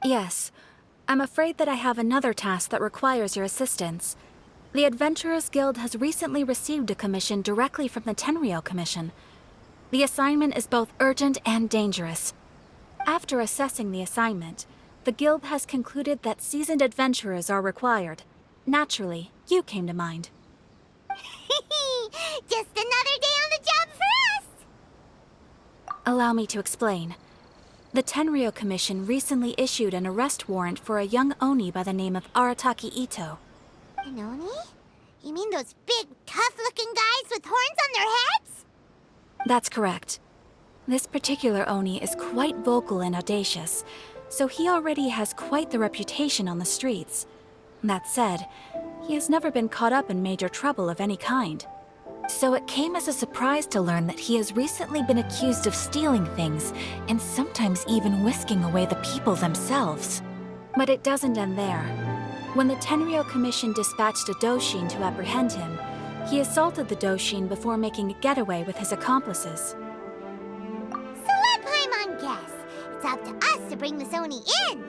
Yes. I'm afraid that I have another task that requires your assistance. The Adventurers Guild has recently received a commission directly from the Tenryou Commission. The assignment is both urgent and dangerous. After assessing the assignment, the Guild has concluded that seasoned adventurers are required. Naturally, you came to mind. Just another day on the job for us! Allow me to explain. The Tenryou Commission recently issued an arrest warrant for a young Oni by the name of Arataki Ito. An Oni? You mean those big, tough-looking guys with horns on their heads? That's correct. This particular Oni is quite vocal and audacious, so he already has quite the reputation on the streets. That said, he has never been caught up in major trouble of any kind. So it came as a surprise to learn that he has recently been accused of stealing things, and sometimes even whisking away the people themselves. But it doesn't end there. When the Tenryou Commission dispatched a Doshin to apprehend him, he assaulted the Doshin before making a getaway with his accomplices. So let Paimon guess. It's up to us to bring this Oni in.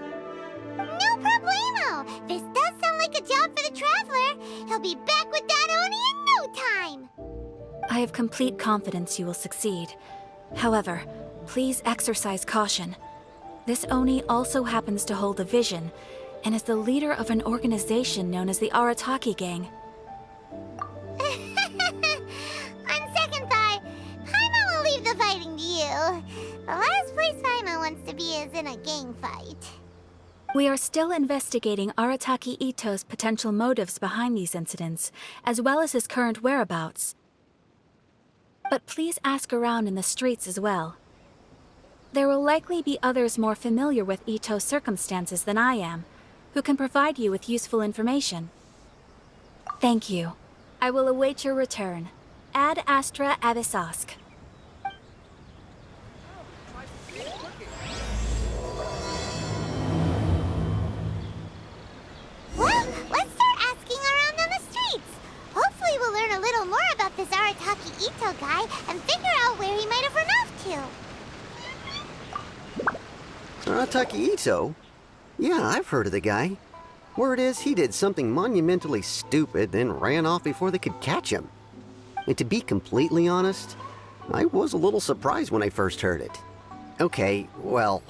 No problemo! This does sound like a job for the Traveler. He'll be back with that Oni in no time! I have complete confidence you will succeed. However, please exercise caution. This Oni also happens to hold a vision, and is the leader of an organization known as the Arataki Gang. On second thought, Paimon will leave the fighting to you. The last place Paimon wants to be is in a gang fight. We are still investigating Arataki Ito's potential motives behind these incidents, as well as his current whereabouts. But please ask around in the streets as well. There will likely be others more familiar with Ito's circumstances than I am, who can provide you with useful information. Thank you. I will await your return. Ad Astra Abyssosque. Well, let's start asking around on the streets. Hopefully we'll learn a little more about this Arataki Ito guy and figure out where he might have run off to. Arataki Ito? Yeah, I've heard of the guy. Word is he did something monumentally stupid, then ran off before they could catch him. And to be completely honest, I was a little surprised when I first heard it. Okay, well,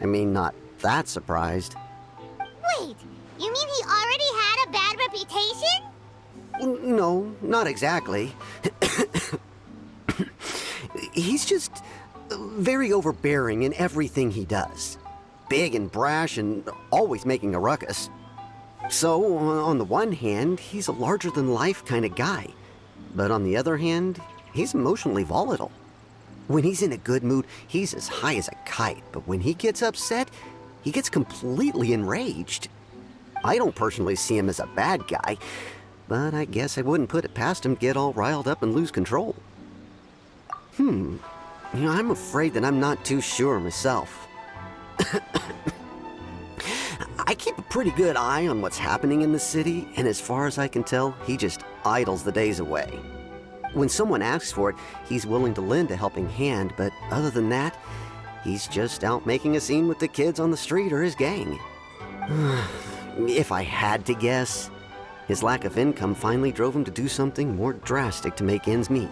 I mean, not that surprised. Wait, you mean he already had a bad reputation? No, not exactly. He's just very overbearing in everything he does. Big and brash and always making a ruckus. So, on the one hand, he's a larger-than-life kind of guy. But on the other hand, he's emotionally volatile. When he's in a good mood, he's as high as a kite. But when he gets upset, he gets completely enraged. I don't personally see him as a bad guy, but I guess I wouldn't put it past him to get all riled up and lose control. I'm afraid that I'm not too sure myself. I keep a pretty good eye on what's happening in the city, and as far as I can tell, he just idles the days away. When someone asks for it, he's willing to lend a helping hand, but other than that, he's just out making a scene with the kids on the street or his gang. If I had to guess, his lack of income finally drove him to do something more drastic to make ends meet.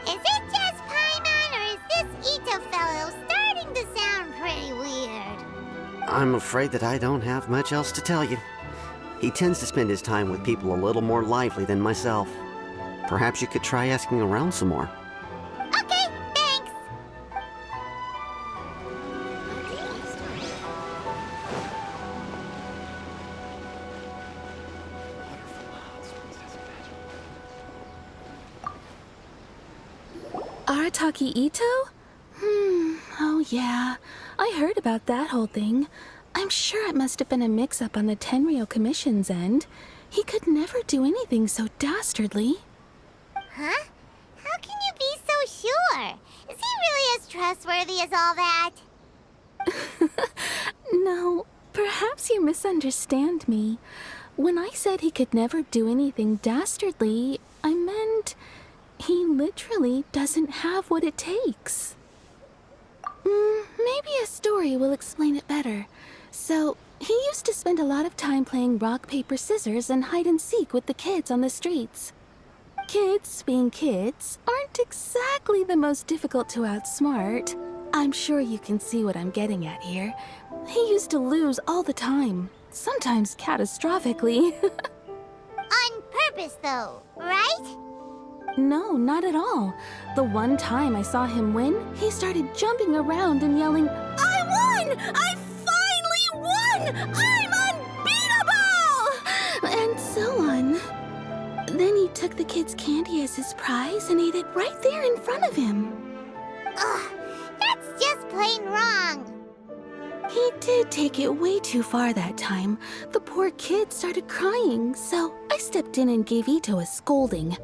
Is it just Paimon, or is this Ito fellow starting to sound pretty weird? I'm afraid that I don't have much else to tell you. He tends to spend his time with people a little more lively than myself. Perhaps you could try asking around some more. Okay, thanks! Arataki Ito? Oh yeah. I heard about that whole thing. I'm sure it must have been a mix-up on the Tenryou Commission's end. He could never do anything so dastardly. Huh? How can you be so sure? Is he really as trustworthy as all that? No, perhaps you misunderstand me. When I said he could never do anything dastardly, I meant he literally doesn't have what it takes. Maybe a story will explain it better. So, he used to spend a lot of time playing rock, paper, scissors and hide and seek with the kids on the streets. Kids, being kids, aren't exactly the most difficult to outsmart. I'm sure you can see what I'm getting at here. He used to lose all the time, sometimes catastrophically. On purpose, though, right? No, not at all. The one time I saw him win, he started jumping around and yelling, "I won! I finally won! I'm unbeatable!" And so on. Then he took the kid's candy as his prize and ate it right there in front of him. Ugh, that's just plain wrong. He did take it way too far that time. The poor kid started crying, so I stepped in and gave Ito a scolding.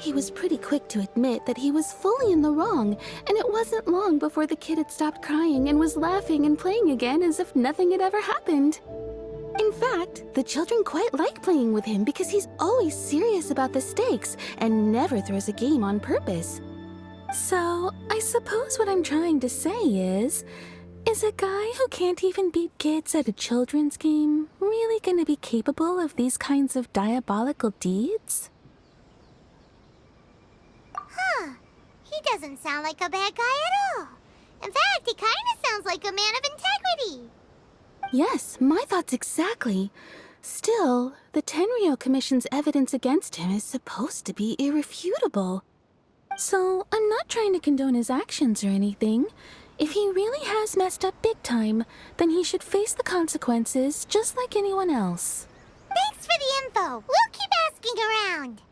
He was pretty quick to admit that he was fully in the wrong, and it wasn't long before the kid had stopped crying and was laughing and playing again as if nothing had ever happened. In fact, the children quite like playing with him because he's always serious about the stakes and never throws a game on purpose. So, I suppose what I'm trying to say is a guy who can't even beat kids at a children's game really gonna be capable of these kinds of diabolical deeds? Huh. He doesn't sound like a bad guy at all. In fact, he kind of sounds like a man of integrity. Yes, my thoughts exactly. Still, the Tenryou Commission's evidence against him is supposed to be irrefutable. So, I'm not trying to condone his actions or anything. If he really has messed up big time, then he should face the consequences just like anyone else. Thanks for the info. We'll keep asking around.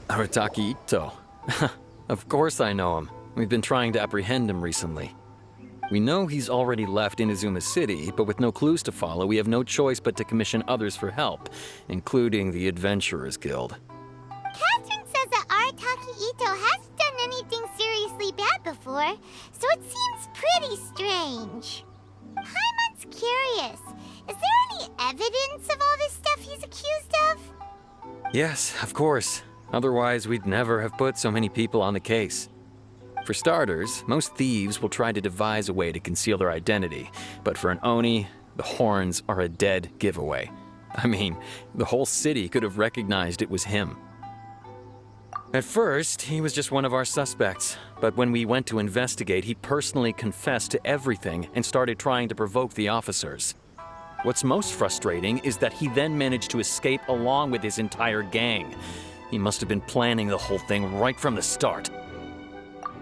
Arataki Ito. Of course I know him. We've been trying to apprehend him recently. We know he's already left Inazuma City, but with no clues to follow, we have no choice but to commission others for help, including the Adventurers Guild. Catherine says that Arataki Ito hasn't done anything seriously bad before, so it seems pretty strange. Paimon's curious. Is there any evidence of all this stuff he's accused of? Yes, of course. Otherwise, we'd never have put so many people on the case. For starters, most thieves will try to devise a way to conceal their identity, but for an Oni, the horns are a dead giveaway. I mean, the whole city could have recognized it was him. At first, he was just one of our suspects, but when we went to investigate, he personally confessed to everything and started trying to provoke the officers. What's most frustrating is that he then managed to escape along with his entire gang. He must have been planning the whole thing right from the start.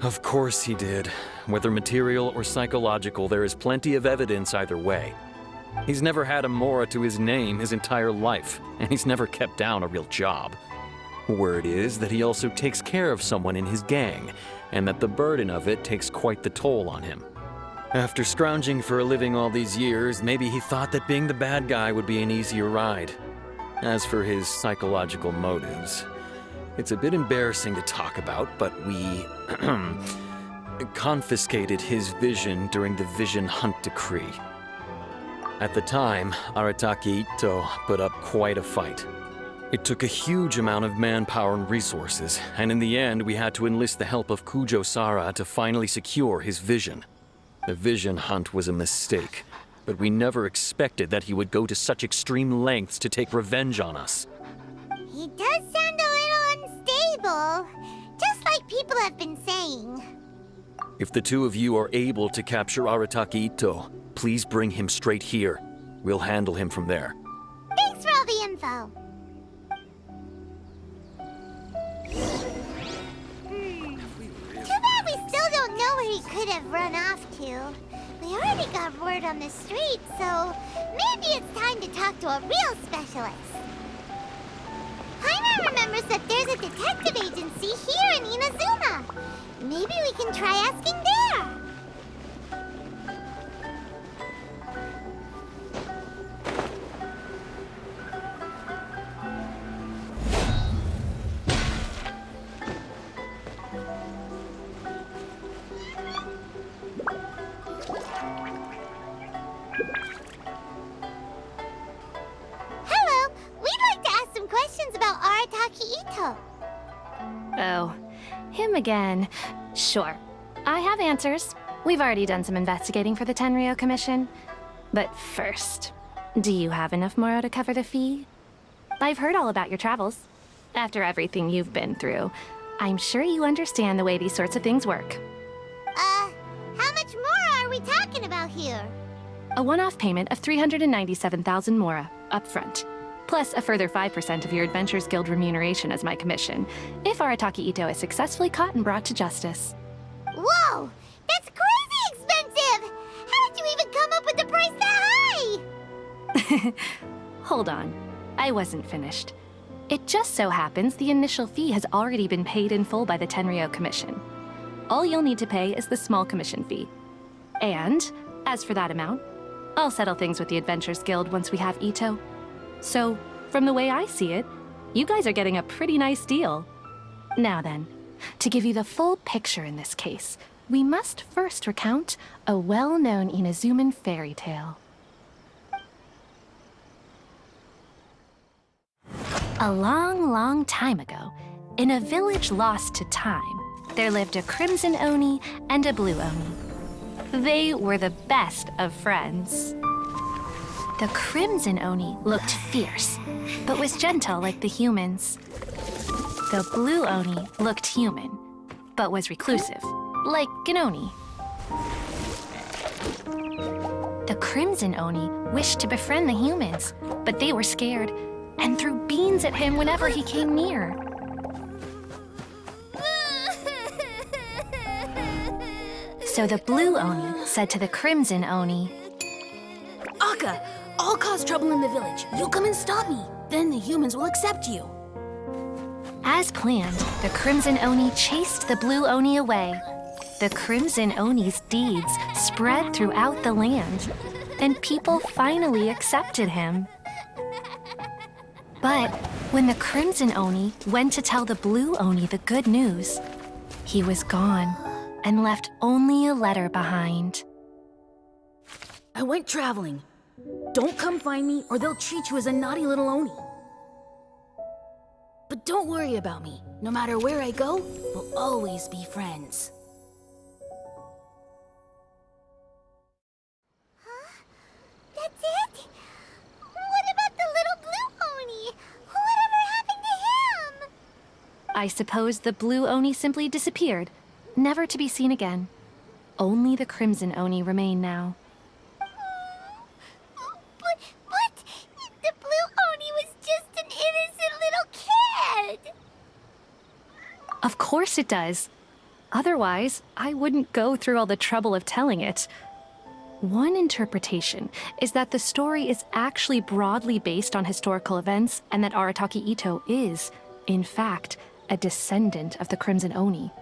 Of course he did. Whether material or psychological, there is plenty of evidence either way. He's never had a Mora to his name his entire life, and he's never kept down a real job. Word is that he also takes care of someone in his gang, and that the burden of it takes quite the toll on him. After scrounging for a living all these years, maybe he thought that being the bad guy would be an easier ride. As for his psychological motives, it's a bit embarrassing to talk about, but we confiscated his vision during the Vision Hunt Decree. At the time, Arataki Ito put up quite a fight. It took a huge amount of manpower and resources, and in the end we had to enlist the help of Kujo Sara to finally secure his vision. The Vision Hunt was a mistake, but we never expected that he would go to such extreme lengths to take revenge on us. He does sound a little unstable, just like people have been saying. If the two of you are able to capture Arataki Ito, please bring him straight here. We'll handle him from there. Thanks for all the info. Too bad we still don't know where he could have run off to. We already got word on the street, so maybe it's time to talk to a real specialist. Paimon remembers that there's a detective agency here in Inazuma. Maybe we can try asking there. Hello, we'd like to ask some questions about Arataki Ito. him again. Sure, I have answers. We've already done some investigating for the Tenryo Commission. But first, do you have enough Moro to cover the fee? I've heard all about your travels. After everything you've been through, I'm sure you understand the way these sorts of things work. How much more are we talking about here? A one-off payment of 397,000 Mora, up front. Plus a further 5% of your Adventures Guild remuneration as my commission, if Arataki Ito is successfully caught and brought to justice. Whoa! That's crazy expensive! How did you even come up with the price that high? Hold on. I wasn't finished. It just so happens the initial fee has already been paid in full by the Tenryo Commission. All you'll need to pay is the small commission fee. And, as for that amount, I'll settle things with the Adventures Guild once we have Ito. So, from the way I see it, you guys are getting a pretty nice deal. Now then, to give you the full picture in this case, we must first recount a well-known Inazuman fairy tale. A long, long time ago, in a village lost to time, there lived a crimson Oni and a blue Oni. They were the best of friends. The crimson Oni looked fierce, but was gentle like the humans. The blue Oni looked human, but was reclusive, like an Oni. The crimson Oni wished to befriend the humans, but they were scared and threw beans at him whenever he came near. So the blue Oni said to the crimson Oni, Akka, I'll cause trouble in the village. You come and stop me. Then the humans will accept you. As planned, the crimson Oni chased the blue Oni away. The crimson Oni's deeds spread throughout the land, and people finally accepted him. But when the crimson Oni went to tell the blue Oni the good news, he was gone and left only a letter behind. I went traveling. Don't come find me or they'll treat you as a naughty little Oni. But don't worry about me. No matter where I go, we'll always be friends. That's it? What about the little blue Oni? Whatever happened to him? I suppose the blue Oni simply disappeared, never to be seen again. Only the crimson Oni remain now. But the blue Oni was just an innocent little kid. Of course it does. Otherwise, I wouldn't go through all the trouble of telling it. One interpretation is that the story is actually broadly based on historical events and that Arataki Ito is, in fact, a descendant of the Crimson Oni.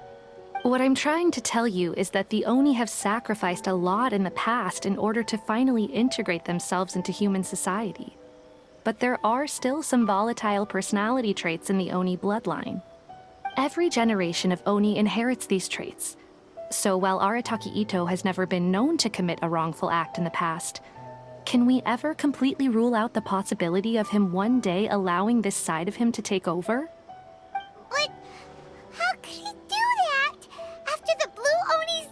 What I'm trying to tell you is that the Oni have sacrificed a lot in the past in order to finally integrate themselves into human society. But there are still some volatile personality traits in the Oni bloodline. Every generation of Oni inherits these traits. So while Arataki Ito has never been known to commit a wrongful act in the past, can we ever completely rule out the possibility of him one day allowing this side of him to take over? But how could he do that after the blue Oni's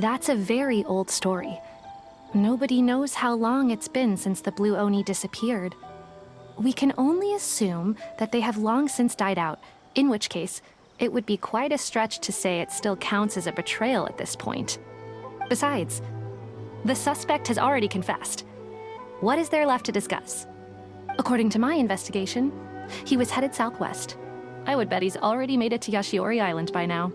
That's a very old story. Nobody knows how long it's been since the blue Oni disappeared. We can only assume that they have long since died out, in which case, it would be quite a stretch to say it still counts as a betrayal at this point. Besides, the suspect has already confessed. What is there left to discuss? According to my investigation, he was headed southwest. I would bet he's already made it to Yashiori Island by now.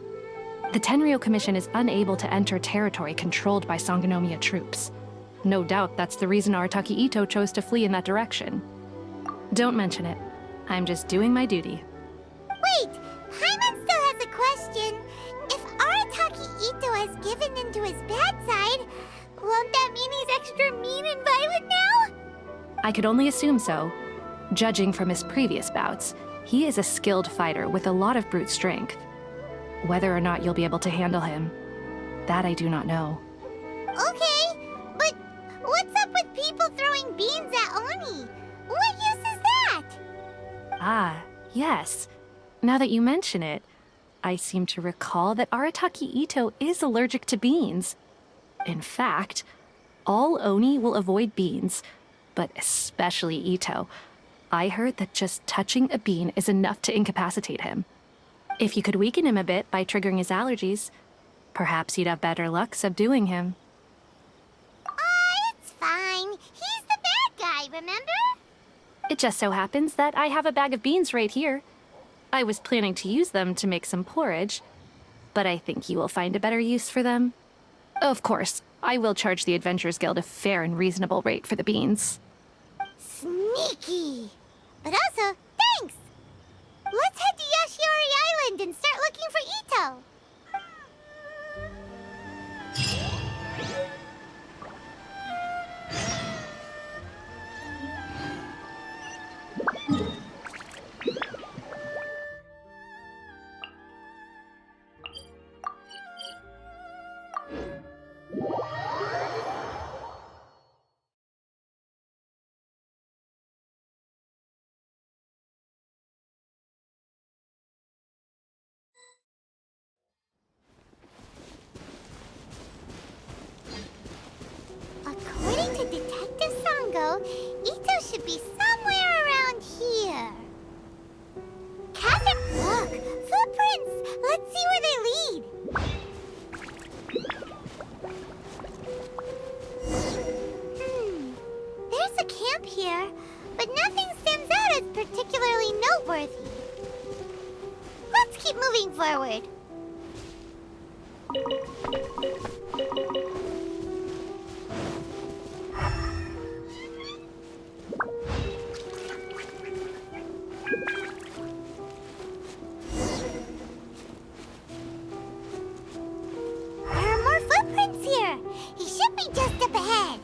The Tenryo Commission is unable to enter territory controlled by Sangonomiya troops. No doubt that's the reason Arataki Ito chose to flee in that direction. Don't mention it. I'm just doing my duty. Wait! Paimon still has a question. If Arataki Ito has given in to his bad side, won't that mean he's extra mean and violent now? I could only assume so. Judging from his previous bouts, he is a skilled fighter with a lot of brute strength. Whether or not you'll be able to handle him, that I do not know. Okay, but what's up with people throwing beans at Oni? What use is that? Ah, yes. Now that you mention it, I seem to recall that Arataki Ito is allergic to beans. In fact, all Oni will avoid beans, but especially Ito. I heard that just touching a bean is enough to incapacitate him. If you could weaken him a bit by triggering his allergies, perhaps you'd have better luck subduing him. It's fine. He's the bad guy, remember? It just so happens that I have a bag of beans right here. I was planning to use them to make some porridge, but I think you will find a better use for them. Of course, I will charge the Adventurers Guild a fair and reasonable rate for the beans. Sneaky. But also, thanks. Let's head to Yashiori Island and start looking for Ito. According to Detective Sango, Ito should be somewhere around here. Catherine, look! Footprints! Let's see where they lead. There's a camp here, but nothing stands out as particularly noteworthy. Let's keep moving forward. There are more footprints here. He should be just up ahead.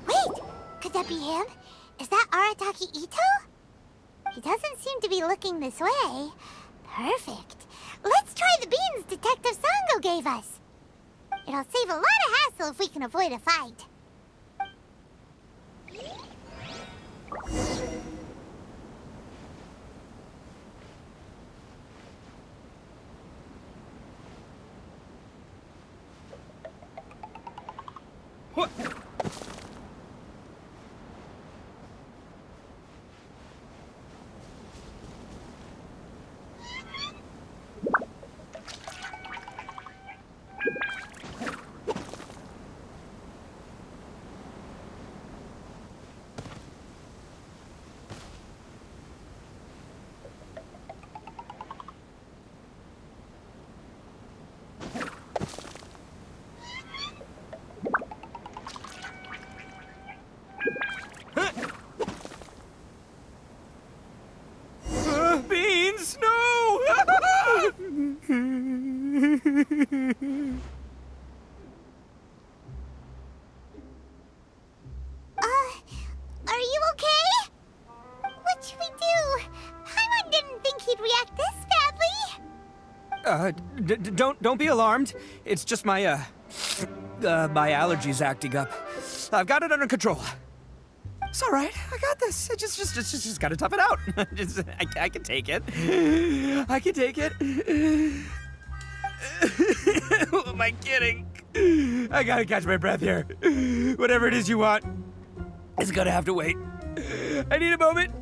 Wait, could that be him? Is that Arataki Ito? He doesn't seem to be looking this way. Perfect. Let's try the beans Detective Sango gave us. It'll save a lot of hassle if we can avoid a fight. Beans, no! Are you okay? What should we do? Paimon didn't think he'd react this badly. Don't be alarmed. It's just my my allergies acting up. I've got it under control. It's all right. I got this. I just gotta tough it out. I can take it. I can take it. Who am I kidding? I gotta catch my breath here. Whatever it is you want, it's gonna have to wait. I need a moment.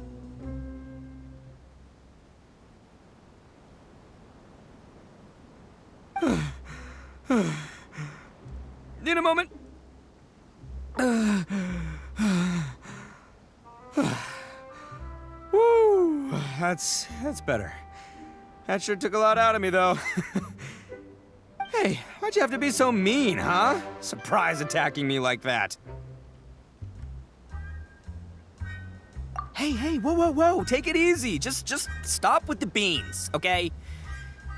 Need a moment. Woo, that's better. That sure took a lot out of me, though. Hey, why'd you have to be so mean, huh? Surprise attacking me like that. Hey, whoa, take it easy. Just stop with the beans, okay?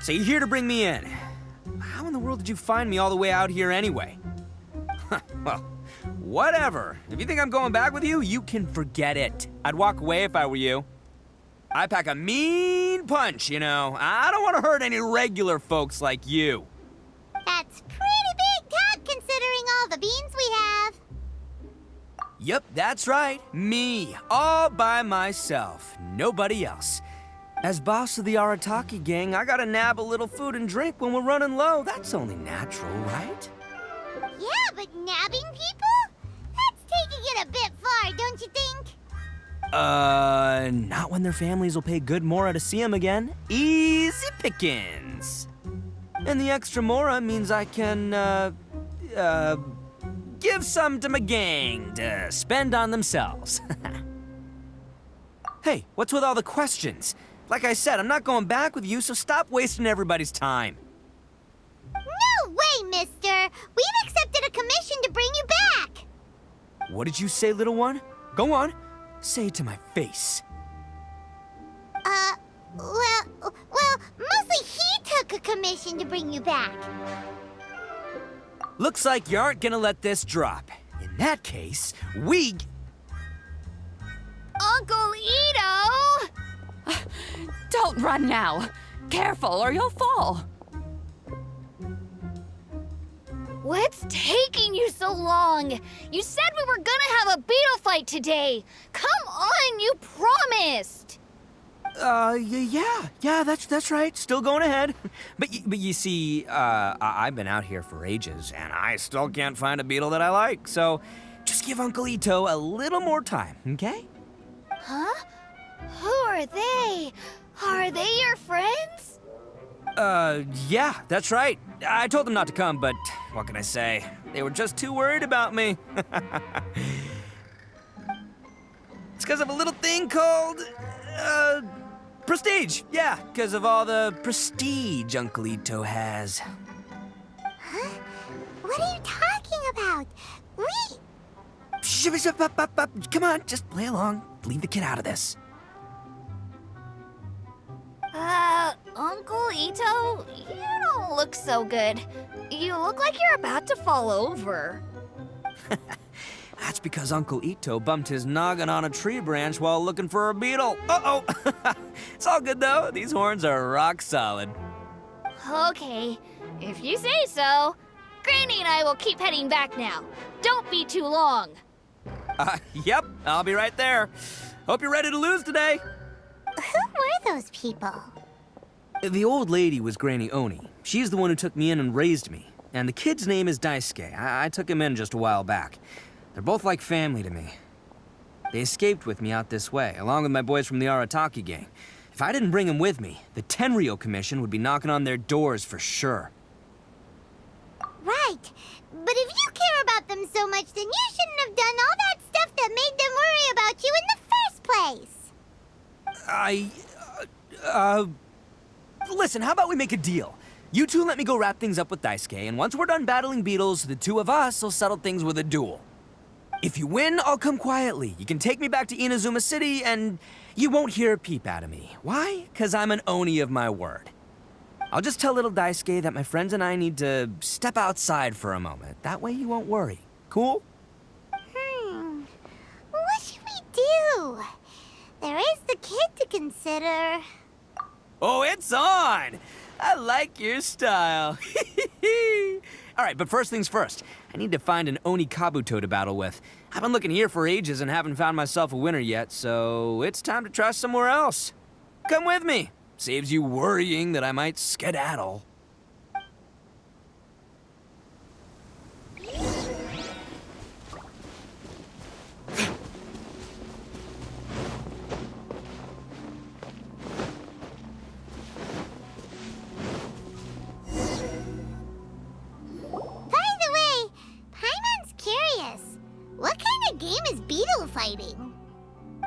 So you're here to bring me in. How in the world did you find me all the way out here anyway? Well, whatever. If you think I'm going back with you, you can forget it. I'd walk away if I were you. I pack a mean punch, you know. I don't want to hurt any regular folks like you. That's pretty big talk considering all the beans we Yep, that's right. Me, all by myself. Nobody else. As boss of the Arataki gang, I gotta nab a little food and drink when we're running low. That's only natural, right? Yeah, but nabbing people? That's taking it a bit far, don't you think? Not when their families will pay good mora to see them again. Easy pickings. And the extra mora means I can, give some to my gang to spend on themselves. Hey, what's with all the questions? Like I said, I'm not going back with you, so stop wasting everybody's time. No way, mister! We've accepted a commission to bring you back! What did you say, little one? Go on. Say it to my face. Well, mostly he took a commission to bring you back. Looks like you aren't gonna let this drop. In that case, we... Uncle Ito! Don't run now. Careful or you'll fall. What's taking you so long? You said we were gonna have a beetle fight today. Come on, you promised. Yeah, that's right. Still going ahead. But you see, I've been out here for ages, and I still can't find a beetle that I like. So, just give Uncle Ito a little more time, okay? Huh? Who are they? Are they your friends? Yeah, that's right. I told them not to come, but what can I say? They were just too worried about me. It's because of a little thing called, prestige. Yeah, because of all the prestige Uncle Ito has. Huh? What are you talking about? Come on, just play along. Leave the kid out of this. Uncle Ito, you don't look so good. You look like you're about to fall over. That's because Uncle Ito bumped his noggin on a tree branch while looking for a beetle. Uh-oh! It's all good, though. These horns are rock solid. Okay, if you say so. Granny and I will keep heading back now. Don't be too long. Yep, I'll be right there. Hope you're ready to lose today. Who were those people? The old lady was Granny Oni. She's the one who took me in and raised me. And the kid's name is Daisuke. I took him in just a while back. They're both like family to me. They escaped with me out this way, along with my boys from the Arataki gang. If I didn't bring them with me, the Tenryou Commission would be knocking on their doors for sure. Right. But if you care about them so much, then you shouldn't have done all that stuff that made them worry about you in the first place. Listen, how about we make a deal? You two let me go wrap things up with Daisuke, and once we're done battling beetles, the two of us will settle things with a duel. If you win, I'll come quietly. You can take me back to Inazuma City, and you won't hear a peep out of me. Why? 'Cause I'm an Oni of my word. I'll just tell little Daisuke that my friends and I need to step outside for a moment. That way you won't worry. Cool? What should we do? There is the kid to consider. Oh, it's on! I like your style. All right, but first things first. I need to find an Oni Kabuto to battle with. I've been looking here for ages and haven't found myself a winner yet, so it's time to try somewhere else. Come with me. Saves you worrying that I might skedaddle. What kind of game is beetle fighting?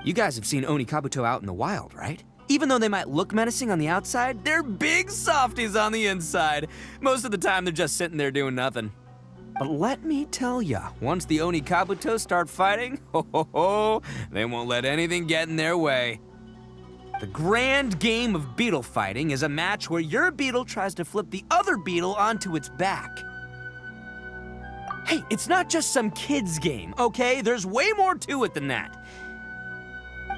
You guys have seen Oni Kabuto out in the wild, right? Even though they might look menacing on the outside, they're big softies on the inside. Most of the time, they're just sitting there doing nothing. But let me tell ya, once the Oni Kabuto start fighting, they won't let anything get in their way. The grand game of beetle fighting is a match where your beetle tries to flip the other beetle onto its back. Hey, it's not just some kid's game, okay? There's way more to it than that.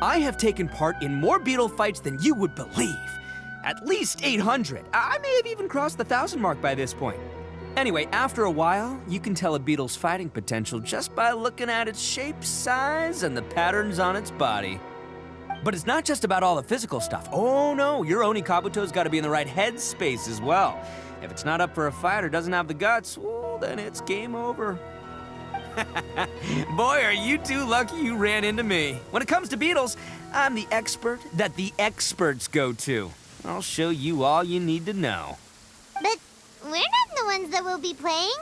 I have taken part in more beetle fights than you would believe. At least 800. I may have even crossed the 1,000 mark by this point. Anyway, after a while, you can tell a beetle's fighting potential just by looking at its shape, size, and the patterns on its body. But it's not just about all the physical stuff. Oh no, your Oni Kabuto's gotta be in the right headspace as well. If it's not up for a fight or doesn't have the guts, well, then it's game over. Boy, are you two lucky you ran into me. When it comes to beetles, I'm the expert that the experts go to. I'll show you all you need to know. But we're not the ones that will be playing.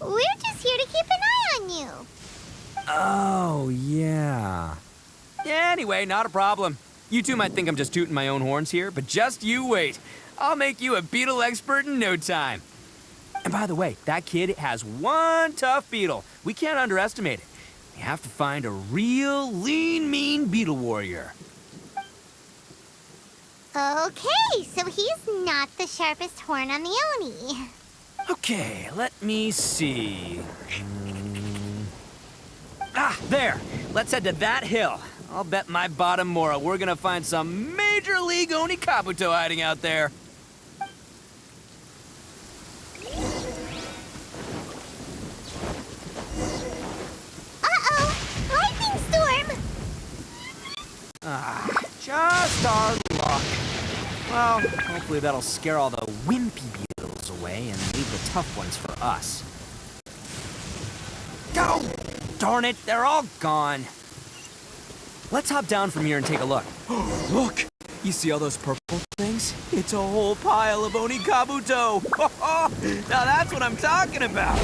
We're just here to keep an eye on you. Oh, yeah. Anyway, not a problem. You two might think I'm just tooting my own horns here, but just you wait. I'll make you a beetle expert in no time. And by the way, that kid has one tough beetle. We can't underestimate it. We have to find a real lean, mean beetle warrior. Okay, so he's not the sharpest horn on the Oni. Okay, let me see. There. Let's head to that hill. I'll bet my bottom Mora we're gonna find some major league Oni Kabuto hiding out there. Uh-oh! Lightning storm! Just our luck. Well, hopefully that'll scare all the wimpy beetles away and leave the tough ones for us. Go! Darn it, they're all gone. Let's hop down from here and take a look. Look! You see all those purple things? It's a whole pile of Oni Kabuto! Now that's what I'm talking about!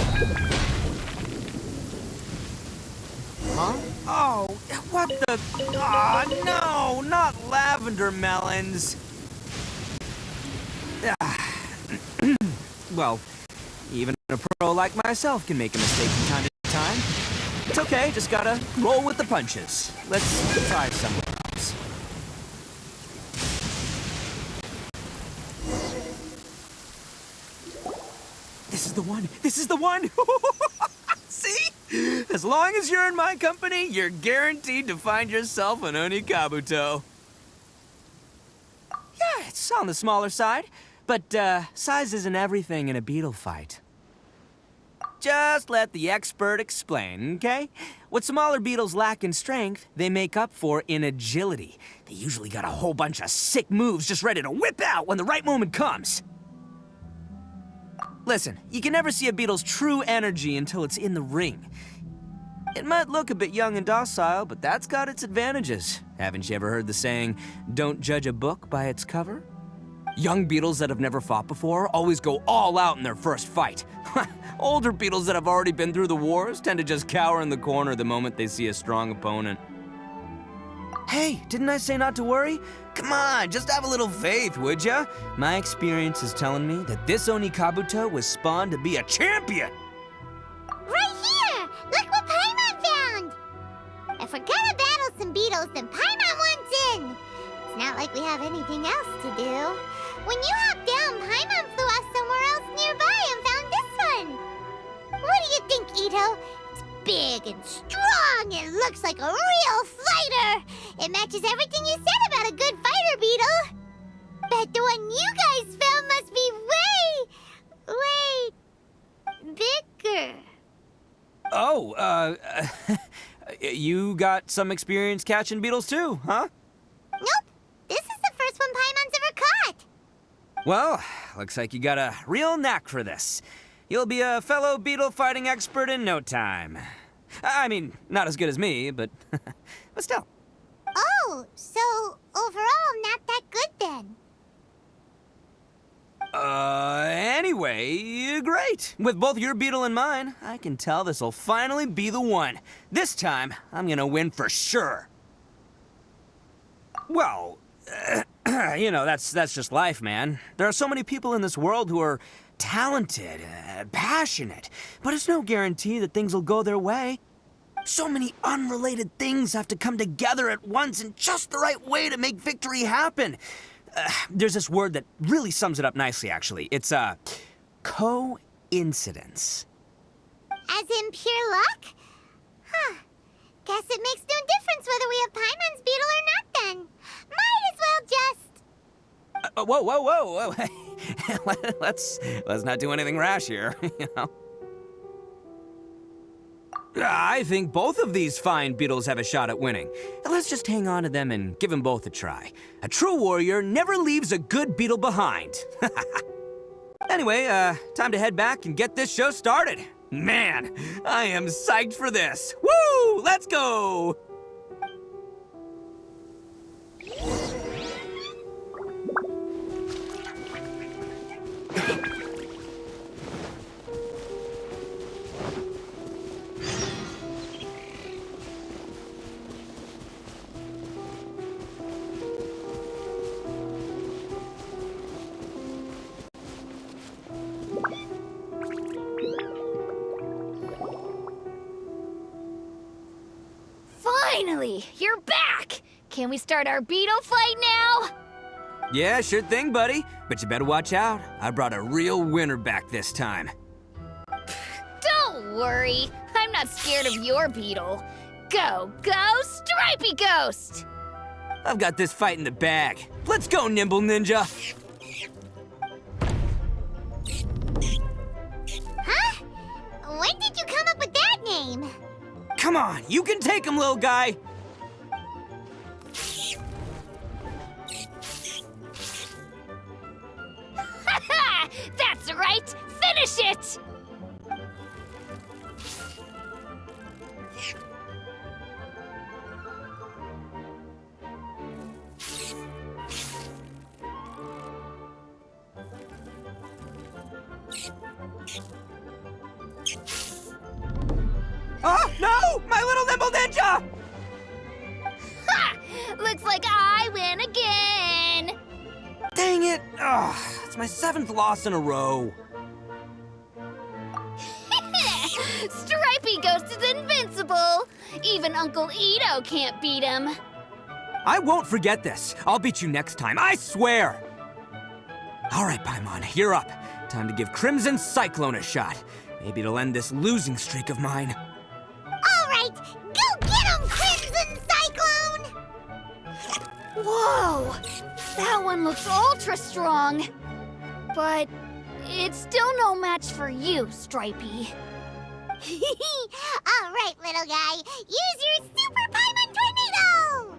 Huh? Oh, what the... Oh, no! Not lavender melons! Well, even a pro like myself can make a mistake from time to time. It's okay, just gotta roll with the punches. Let's try somewhere else. This is the one! This is the one! See? As long as you're in my company, you're guaranteed to find yourself an Oni Kabuto. Yeah, it's on the smaller side, but size isn't everything in a beetle fight. Just let the expert explain, okay? What smaller beetles lack in strength, they make up for in agility. They usually got a whole bunch of sick moves just ready to whip out when the right moment comes. Listen, you can never see a beetle's true energy until it's in the ring. It might look a bit young and docile, but that's got its advantages. Haven't you ever heard the saying, don't judge a book by its cover? Young beetles that have never fought before always go all out in their first fight. Older beetles that have already been through the wars tend to just cower in the corner the moment they see a strong opponent. Hey, didn't I say not to worry? Come on, just have a little faith, would ya? My experience is telling me that this Oni Kabuto was spawned to be a champion! Right here! Look what Paimon found! If we're gonna battle some beetles, then Paimon wants in! It's not like we have anything else to do. When you hopped down, Paimon flew off somewhere else nearby and found this one! What do you think, Ito? It's big and strong and looks like a real fighter! It matches everything you said about a good fighter, Beetle! Bet the one you guys found must be way bigger. Oh, you got some experience catching beetles too, huh? Nope. This is the first one Paimon's ever caught. Well, looks like you got a real knack for this. You'll be a fellow beetle fighting expert in no time. I mean, not as good as me, but still. Oh, so overall not that good then. Anyway, great. With both your beetle and mine, I can tell this'll finally be the one. This time, I'm gonna win for sure. Well, you know, that's just life, man. There are so many people in this world who are talented, passionate, but it's no guarantee that things will go their way. So many unrelated things have to come together at once in just the right way to make victory happen. There's this word that really sums it up nicely, actually. It's, coincidence. As in pure luck? Huh. Guess it makes no difference whether we have Paimon's beetle or not then. Might as well just... Whoa. let's not do anything rash here, you know? I think both of these fine beetles have a shot at winning. Let's just hang on to them and give them both a try. A true warrior never leaves a good beetle behind. Anyway, time to head back and get this show started. Man, I am psyched for this. Woo! Let's go! Finally, you're back! Can we start our beetle fight now? Yeah, sure thing, buddy. But you better watch out. I brought a real winner back this time. Don't worry, I'm not scared of your beetle. Go, Stripey Ghost! I've got this fight in the bag. Let's go, Nimble Ninja! Huh? When did you come up with that name? Come on, you can take him, little guy! That's right! Finish it! Oh, no! My little Nimble Ninja! Ha! Looks like I win again! Dang it! Ugh, it's my 7th loss in a row. Stripey Ghost is invincible! Even Uncle Ito can't beat him. I won't forget this. I'll beat you next time, I swear! All right, Paimon, you're up. Time to give Crimson Cyclone a shot. Maybe it'll end this losing streak of mine. All right, go get him, Crimson Cyclone! Whoa! That one looks ultra strong. But it's still no match for you, Stripey. All right, little guy, use your Super Paimon Tornado!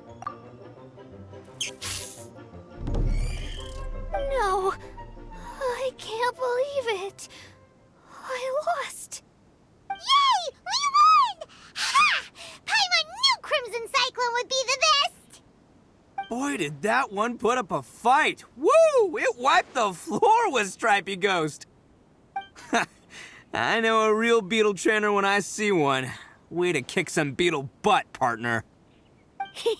No, I can't believe it. I lost. Yay! We won! Ha! Paimon knew Crimson Cyclone would be the best! Boy, did that one put up a fight. Woo! It wiped the floor with Stripey Ghost. I know a real beetle trainer when I see one. Way to kick some beetle butt, partner. See?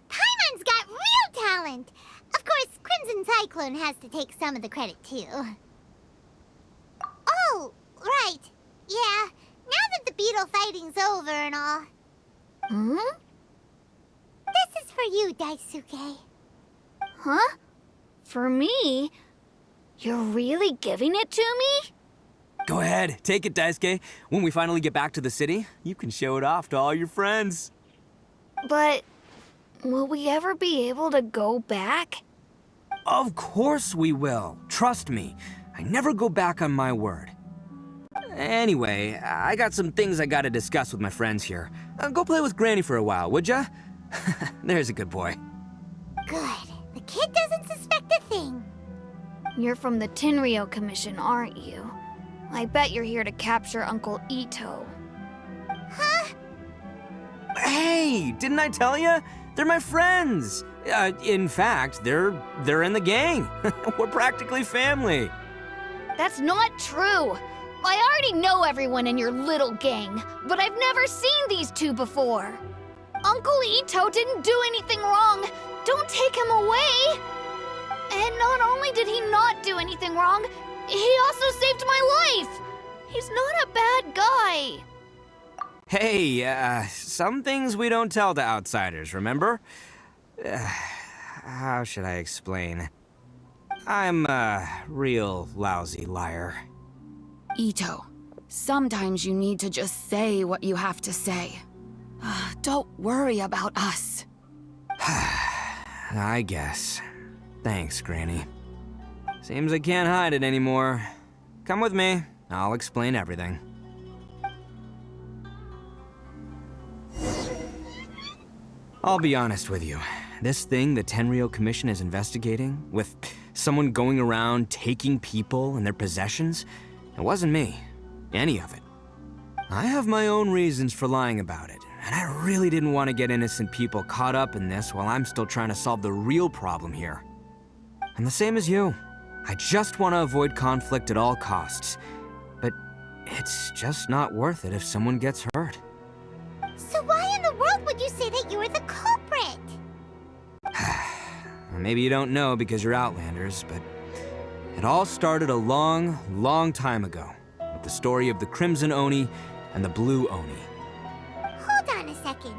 Paimon's got real talent. Of course, Crimson Cyclone has to take some of the credit, too. Oh, right. Yeah, now that the beetle fighting's over and all. Hmm? This is for you, Daisuke. Huh? For me? You're really giving it to me? Go ahead, take it, Daisuke. When we finally get back to the city, you can show it off to all your friends. But will we ever be able to go back? Of course we will. Trust me. I never go back on my word. Anyway, I got some things I gotta discuss with my friends here. Go play with Granny for a while, would ya? There's a good boy. Good. The kid doesn't suspect a thing. You're from the Tenryou Commission, aren't you? I bet you're here to capture Uncle Ito. Huh? Hey, didn't I tell ya? They're my friends. In fact, they're in the gang. We're practically family. That's not true. I already know everyone in your little gang, but I've never seen these two before. Uncle Ito didn't do anything wrong. Don't take him away. And not only did he not do anything wrong, he also saved my life. He's not a bad guy. Hey, some things we don't tell to outsiders, remember? How should I explain? I'm a real lousy liar. Ito, sometimes you need to just say what you have to say. Don't worry about us. I guess. Thanks, Granny. Seems I can't hide it anymore. Come with me, I'll explain everything. I'll be honest with you. This thing the Tenryou Commission is investigating, with someone going around taking people and their possessions, it wasn't me. Any of it. I have my own reasons for lying about it, and I really didn't want to get innocent people caught up in this while I'm still trying to solve the real problem here. I'm the same as you. I just want to avoid conflict at all costs. But it's just not worth it if someone gets hurt. So why in the world would you say that you were the culprit? Maybe you don't know because you're Outlanders, but it all started a long, long time ago with the story of the Crimson Oni and the Blue Oni. Hold on a second.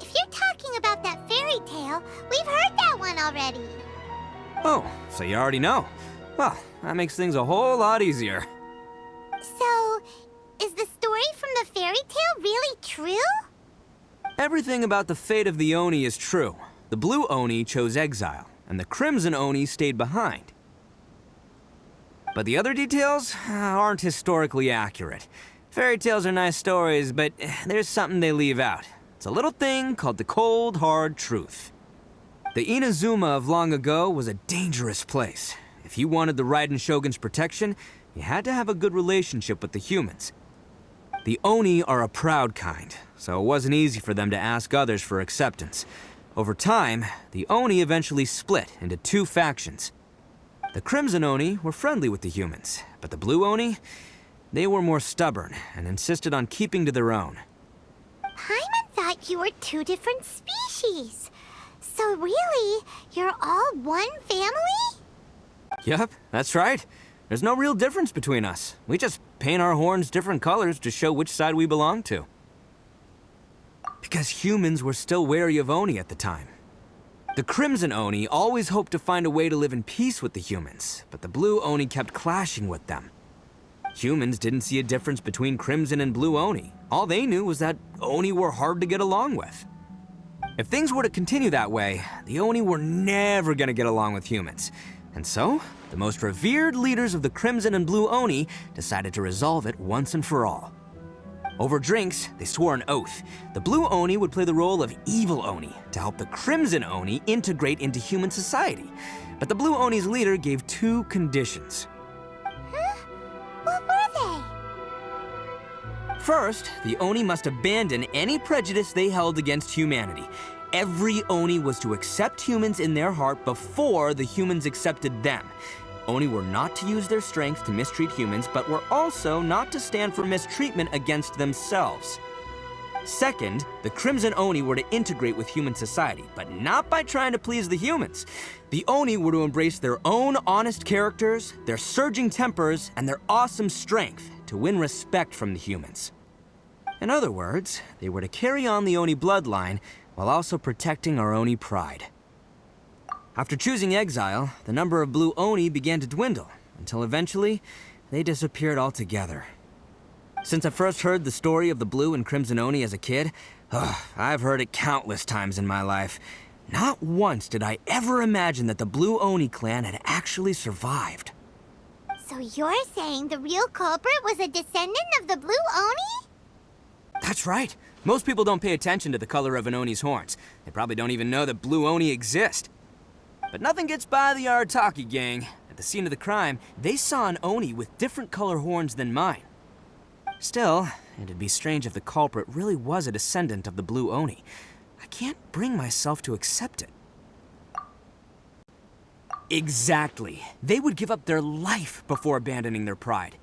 If you're talking about that fairy tale, we've heard that one already. Oh, so you already know. Well, that makes things a whole lot easier. So, is the story from the fairy tale really true? Everything about the fate of the Oni is true. The Blue Oni chose exile, and the Crimson Oni stayed behind. But the other details aren't historically accurate. Fairy tales are nice stories, but there's something they leave out. It's a little thing called the cold, hard truth. The Inazuma of long ago was a dangerous place. If you wanted the Raiden Shogun's protection, you had to have a good relationship with the humans. The Oni are a proud kind, so it wasn't easy for them to ask others for acceptance. Over time, the Oni eventually split into two factions. The Crimson Oni were friendly with the humans, but the Blue Oni, they were more stubborn and insisted on keeping to their own. Paimon thought you were two different species. So really, you're all one family? Yep, that's right. There's no real difference between us. We just paint our horns different colors to show which side we belong to. Because humans were still wary of Oni at the time. The Crimson Oni always hoped to find a way to live in peace with the humans, but the Blue Oni kept clashing with them. Humans didn't see a difference between Crimson and Blue Oni. All they knew was that Oni were hard to get along with. If things were to continue that way, the Oni were never gonna get along with humans. And so, the most revered leaders of the Crimson and Blue Oni decided to resolve it once and for all. Over drinks, they swore an oath. The Blue Oni would play the role of evil Oni to help the Crimson Oni integrate into human society. But the Blue Oni's leader gave two conditions. Huh? What were they? First, the Oni must abandon any prejudice they held against humanity. Every Oni was to accept humans in their heart before the humans accepted them. Oni were not to use their strength to mistreat humans, but were also not to stand for mistreatment against themselves. Second, the Crimson Oni were to integrate with human society, but not by trying to please the humans. The Oni were to embrace their own honest characters, their surging tempers, and their awesome strength to win respect from the humans. In other words, they were to carry on the Oni bloodline while also protecting our Oni pride. After choosing exile, the number of Blue Oni began to dwindle, until eventually, they disappeared altogether. Since I first heard the story of the Blue and Crimson Oni as a kid, I've heard it countless times in my life. Not once did I ever imagine that the Blue Oni clan had actually survived. So you're saying the real culprit was a descendant of the Blue Oni? That's right. Most people don't pay attention to the color of an Oni's horns. They probably don't even know that Blue Oni exist. But nothing gets by the Arataki gang. At the scene of the crime, they saw an Oni with different color horns than mine. Still, it'd be strange if the culprit really was a descendant of the Blue Oni. I can't bring myself to accept it. Exactly. They would give up their life before abandoning their pride.